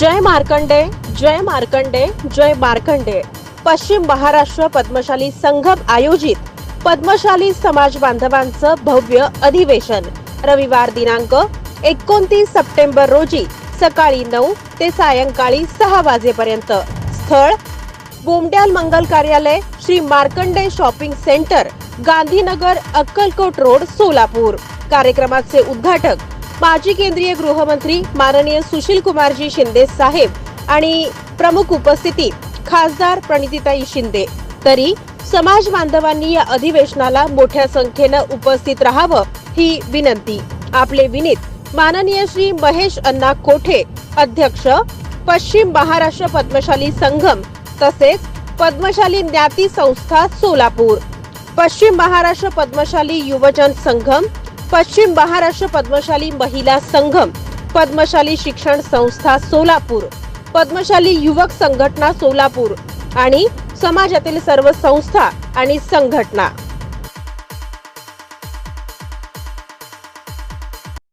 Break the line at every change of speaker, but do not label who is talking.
जय मार्कंडे, जय मार्कंडे, जय मार्कंडे। पश्चिम महाराष्ट्र पद्मशाली संघम आयोजित पद्मशाली समाज बांधवांचं भव्य अधिवेशन रविवार दिनांक 29 सप्टेंबर रोजी सकाळी 9 ते सायंकाळी 6 वाजेपर्यंत। स्थळ बोमड्याल मंगल कार्यालय, Shri Markande shopping centre, Gandhinagar, Akkalkot road, Solapur. कार्यक्रमाचे उद्घाटक माजी केंद्रीय गृहमंत्री माननीय सुशील कुमारजी शिंदे साहेब आणि प्रमुख उपस्थिती खासदार प्रणितीताई शिंदे। तरी समाज बांधवांनी या अधिवेशनाला मोठ्या संख्येनं उपस्थित राहावं ही विनंती। आपले विनीत माननीय श्री महेश अण्णा कोठे, अध्यक्ष पश्चिम महाराष्ट्र पद्मशाली संघम तसेच पद्मशाली ज्ञाती संस्था सोलापूर, पश्चिम महाराष्ट्र पद्मशाली युवजन संघम, पश्चिम महाराष्ट्र पद्मशाली महिला संघम, पद्मशाली शिक्षण संस्था सोलापूर, पद्मशाली युवक संघटना सोलापूर आणि समाजातील सर्व संस्था आणि संघटना।